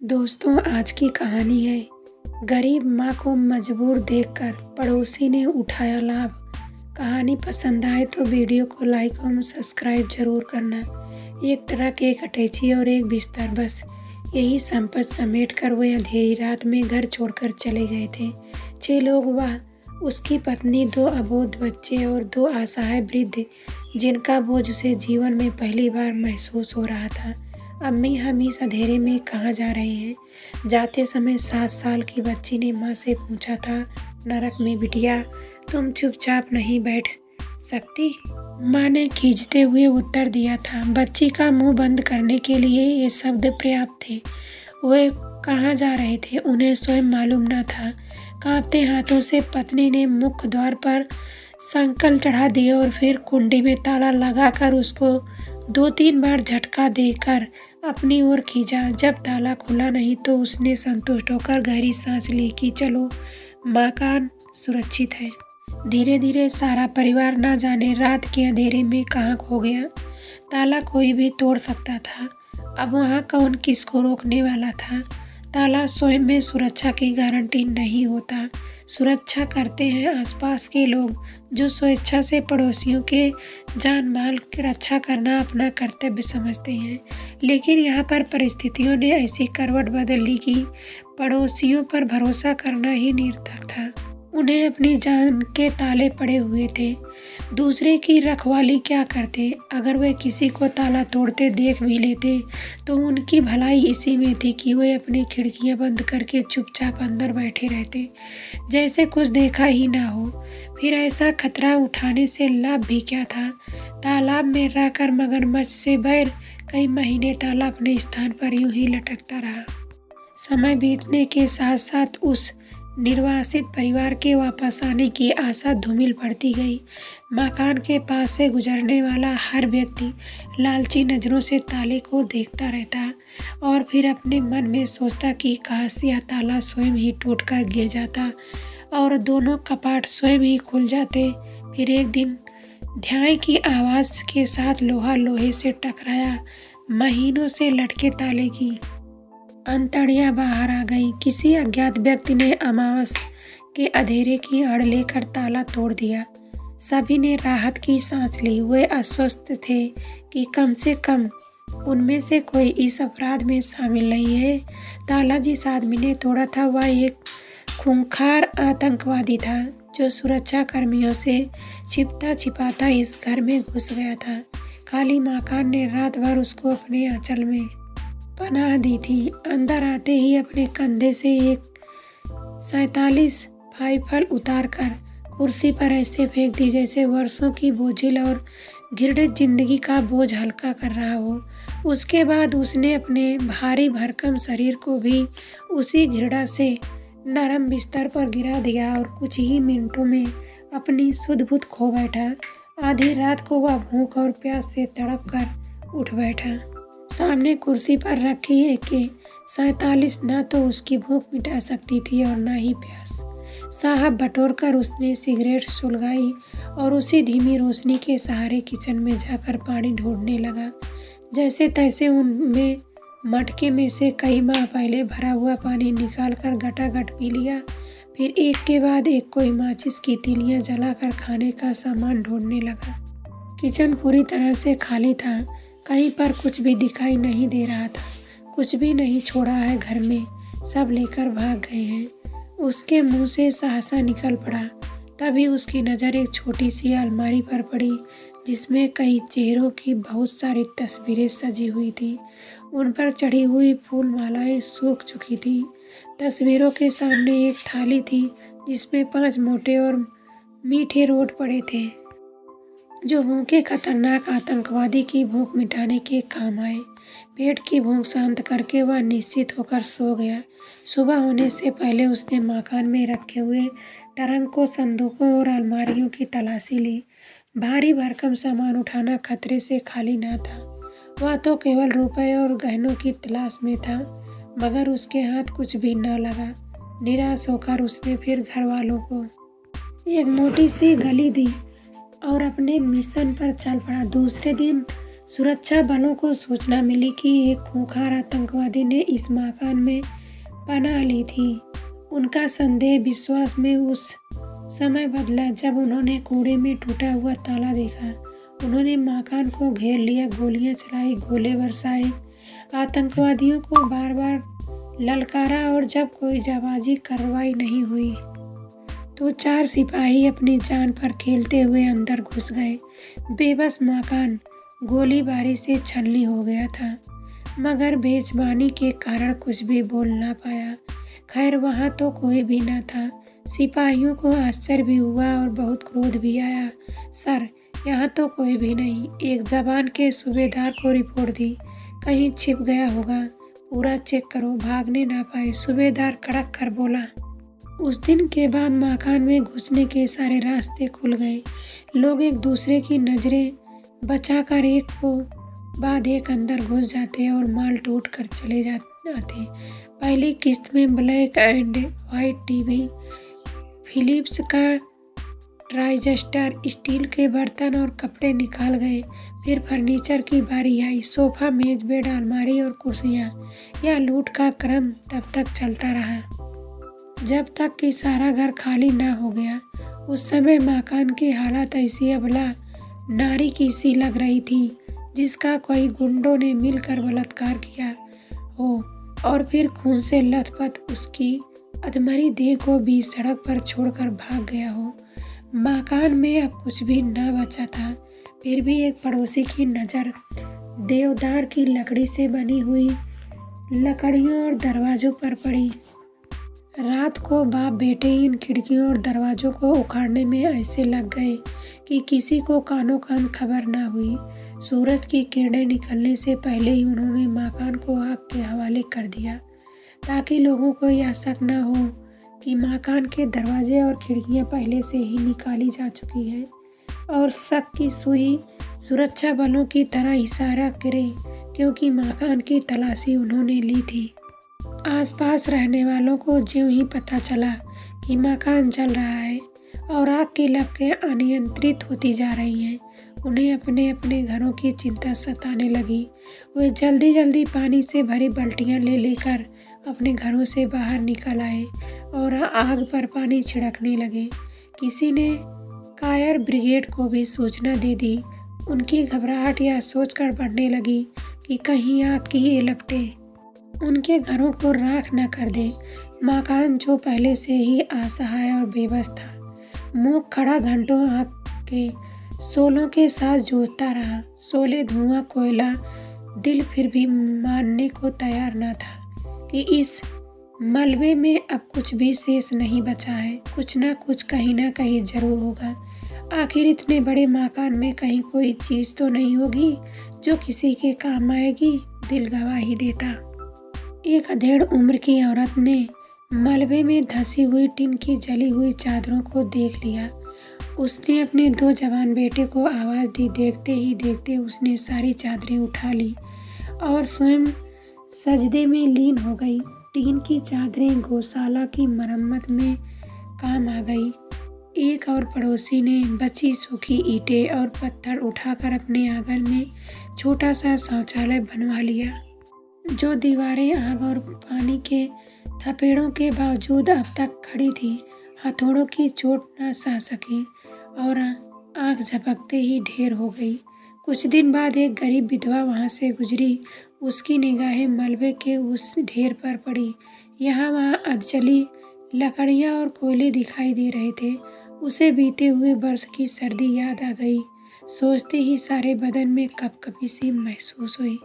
दोस्तों, आज की कहानी है गरीब माँ को मजबूर देखकर पड़ोसी ने उठाया लाभ। कहानी पसंद आए तो वीडियो को लाइक और सब्सक्राइब जरूर करना। एक ट्रक, एक अटैची और एक बिस्तर, बस यही संपत्ति समेट कर वे अंधेरी रात में घर छोड़कर चले गए थे। 6 लोग, वह, उसकी पत्नी, 2 अबोध बच्चे और 2 असहाय वृद्ध, जिनका बोझ उसे जीवन में पहली बार महसूस हो रहा था। अम्मी, हम इस अंधेरे में कहाँ जा रहे हैं? जाते समय 7 साल की बच्ची ने माँ से पूछा था। नरक में बिटिया, तुम चुपचाप नहीं बैठ सकती? माँ ने खींचते हुए उत्तर दिया था। बच्ची का मुंह बंद करने के लिए ये शब्द पर्याप्त थे। वे कहाँ जा रहे थे उन्हें स्वयं मालूम न था। कांपते हाथों से पत्नी ने मुख्य द्वार पर संकल चढ़ा दिया और फिर कुंडी में ताला लगाकर उसको 2-3 बार झटका देकर अपनी ओर खींचा। जब ताला खुला नहीं तो उसने संतुष्ट होकर गहरी सांस ली कि चलो, मकान सुरक्षित है। धीरे धीरे सारा परिवार न जाने रात के अंधेरे में कहाँ खो गया। ताला कोई भी तोड़ सकता था, अब वहाँ कौन किसको रोकने वाला था? ताला स्वयं में सुरक्षा की गारंटी नहीं होता। सुरक्षा करते हैं आसपास के लोग, जो स्वेच्छा से पड़ोसियों के जान माल की रक्षा करना अपना कर्तव्य समझते हैं। लेकिन यहाँ पर परिस्थितियों ने ऐसी करवट बदल ली कि पड़ोसियों पर भरोसा करना ही निरर्थक था। उन्हें अपनी जान के ताले पड़े हुए थे। दूसरे की रखवाली क्या करते? अगर वे किसी को ताला तोड़ते देख भी लेते तो उनकी भलाई इसी में थी कि वे अपनी खिड़कियां बंद करके चुपचाप अंदर बैठे रहते, जैसे कुछ देखा ही ना हो। फिर ऐसा खतरा उठाने से लाभ भी क्या था? तालाब में रहकर मगरमच्छ से बैर, कई महीने ताला अपने स्थान पर यूं ही लटकता रहा। समय बीतने के साथ साथ उस निर्वासित परिवार के वापस आने की आशा धूमिल पड़ती गई। मकान के पास से गुजरने वाला हर व्यक्ति लालची नजरों से ताले को देखता रहता और फिर अपने मन में सोचता कि काश यह ताला स्वयं ही टूटकर गिर जाता और दोनों कपाट स्वयं ही खुल जाते। फिर एक दिन ध्यान की आवाज़ के साथ लोहा लोहे से टकराया। महीनों से लटके ताले की अंतड़ियाँ बाहर आ गई। किसी अज्ञात व्यक्ति ने अमावस के अंधेरे की आड़ लेकर ताला तोड़ दिया। सभी ने राहत की सांस ली। वे आश्वस्त थे कि कम से कम उनमें से कोई इस अपराध में शामिल नहीं है। ताला जिस आदमी ने तोड़ा था वह एक खूंखार आतंकवादी था, जो सुरक्षा कर्मियों से छिपता छिपाता इस घर में घुस गया था। काली मकान ने रात भर उसको अपने आंचल में पनाह दी थी। अंदर आते ही अपने कंधे से एक 47 राइफल उतारकर कुर्सी पर ऐसे फेंक दी जैसे वर्षों की बोझिल और घृणित जिंदगी का बोझ हल्का कर रहा हो। उसके बाद उसने अपने भारी भरकम शरीर को भी उसी घृणा से नरम बिस्तर पर गिरा दिया और कुछ ही मिनटों में अपनी सुध-बुध खो बैठा। आधी रात को वह भूख और प्यास से तड़प कर उठ बैठा। सामने कुर्सी पर रखी AK-47 ना तो उसकी भूख मिटा सकती थी और ना ही प्यास। साहब बटोरकर उसने सिगरेट सुलगाई और उसी धीमी रोशनी के सहारे किचन में जाकर पानी ढूंढने लगा। जैसे तैसे उनमें मटके में से कई माह पहले भरा हुआ पानी निकालकर घटाघट पी लिया। फिर एक के बाद एक कोई माचिस की तीलियां जलाकर खाने का सामान ढूंढने लगा। किचन पूरी तरह से खाली था। कहीं पर कुछ भी दिखाई नहीं दे रहा था। कुछ भी नहीं छोड़ा है घर में, सब लेकर भाग गए हैं। उसके मुंह से साहसा निकल पड़ा। तभी उसकी नज़र एक छोटी सी अलमारी पर पड़ी, जिसमें कई चेहरों की बहुत सारी तस्वीरें सजी हुई थी। उन पर चढ़ी हुई फूल मालाएं सूख चुकी थी। तस्वीरों के सामने एक थाली थी, जिसमें 5 मोटे और मीठे रोट पड़े थे, जो भूखे खतरनाक आतंकवादी की भूख मिटाने के काम आए। पेट की भूख शांत करके वह निश्चित होकर सो गया। सुबह होने से पहले उसने मकान में रखे हुए ट्रंकों, संदूकों और अलमारियों की तलाशी ली। भारी भरकम सामान उठाना खतरे से खाली न था। वह तो केवल रुपए और गहनों की तलाश में था, मगर उसके हाथ कुछ भी न लगा। निराश होकर उसने फिर घर वालों को एक मोटी सी गली दी और अपने मिशन पर चल पड़ा। दूसरे दिन सुरक्षा बलों को सूचना मिली कि एक खूंखार आतंकवादी ने इस मकान में पनाह ली थी। उनका संदेह विश्वास में उस समय बदला जब उन्होंने कूड़े में टूटा हुआ ताला देखा। उन्होंने मकान को घेर लिया, गोलियां चलाई, गोले बरसाए, आतंकवादियों को बार बार ललकारा और जब कोई जाबाजी कार्रवाई नहीं हुई तो 4 सिपाही अपनी जान पर खेलते हुए अंदर घुस गए। बेबस मकान गोलीबारी से छलनी हो गया था, मगर बेज़बानी के कारण कुछ भी बोल ना पाया। खैर वहाँ तो कोई भी न था। सिपाहियों को आश्चर्य भी हुआ और बहुत क्रोध भी आया। सर, यहाँ तो कोई भी नहीं। एक जवान के सूबेदार को रिपोर्ट दी, कहीं छिप गया होगा, पूरा चेक करो, भागने ना पाए। सूबेदार कड़क कर बोला। उस दिन के बाद मकान में घुसने के सारे रास्ते खुल गए। लोग एक दूसरे की नज़रें बचाकर एक को बाद एक अंदर घुस जाते और माल टूट कर चले जाते। पहली किस्त में black and white TV, Philips का ट्राइजस्टर, स्टील के बर्तन और कपड़े निकाल गए। फिर फर्नीचर की बारी आई। सोफा, मेज, बेड, अलमारी और कुर्सियाँ। यह लूट का क्रम तब तक चलता रहा जब तक कि सारा घर खाली ना हो गया। उस समय मकान की हालत ऐसी अबला नारी की सी लग रही थी जिसका कोई गुंडों ने मिलकर बलात्कार किया हो और फिर खून से लथपथ उसकी अधमरी देह को बीच सड़क पर छोड़कर भाग गया हो। मकान में अब कुछ भी न बचा था। फिर भी एक पड़ोसी की नज़र देवदार की लकड़ी से बनी हुई लकड़ियों और दरवाजों पर पड़ी। रात को बाप बेटे इन खिड़कियों और दरवाजों को उखाड़ने में ऐसे लग गए कि किसी को कानों कान खबर ना हुई। सूरज की किरणें निकलने से पहले ही उन्होंने मकान को आग के हवाले कर दिया ताकि लोगों को यह शक न हो कि मकान के दरवाजे और खिड़कियां पहले से ही निकाली जा चुकी हैं और शक की सुई सुरक्षा बलों की तरह इशारा करे, क्योंकि मकान की तलाशी उन्होंने ली थी। आसपास रहने वालों को ज्यों ही पता चला कि मकान जल रहा है और आग की लपटें अनियंत्रित होती जा रही हैं, उन्हें अपने अपने घरों की चिंता सताने लगी। वे जल्दी जल्दी पानी से भरी बाल्टियां ले लेकर अपने घरों से बाहर निकल आए और आग पर पानी छिड़कने लगे। किसी ने फायर ब्रिगेड को भी सूचना दे दी। उनकी घबराहट यह सोचकर बढ़ने लगी कि कहीं आग की ये लपटें उनके घरों को राख न कर दे। मकान जो पहले से ही असहाय और बेबस था, मूक खड़ा घंटों आग के शोलों के साथ जूझता रहा। शोले, धुआं, कोयला, दिल फिर भी मानने को तैयार न था कि इस मलबे में अब कुछ भी शेष नहीं बचा है। कुछ न कुछ कहीं ना कहीं जरूर होगा। आखिर इतने बड़े मकान में कहीं कोई चीज़ तो नहीं होगी जो किसी के काम आएगी। दिल गवाही देता। एक अधेड़ उम्र की औरत ने मलबे में धंसी हुई टिन की जली हुई चादरों को देख लिया। उसने अपने 2 जवान बेटे को आवाज़ दी। देखते ही देखते उसने सारी चादरें उठा ली और स्वयं सजदे में लीन हो गई। टीन की चादरें गौशाला की मरम्मत में काम आ गई। एक और पड़ोसी ने बची सूखी ईंटें और पत्थर उठाकर अपने आंगन में छोटा सा शौचालय बनवा लिया, जो दीवारें आग और पानी के थपेड़ों के बावजूद अब तक खड़ी थी। हथौड़ों की चोट न सह सकी और आग झपकते ही ढेर हो गई। कुछ दिन बाद एक गरीब विधवा वहाँ से गुजरी। उसकी निगाहें मलबे के उस ढेर पर पड़ी। यहाँ वहाँ अधजली लकड़ियाँ और कोयले दिखाई दे रहे थे। उसे बीते हुए वर्ष की सर्दी याद आ गई। सोचते ही सारे बदन में कपकपी सी महसूस हुई।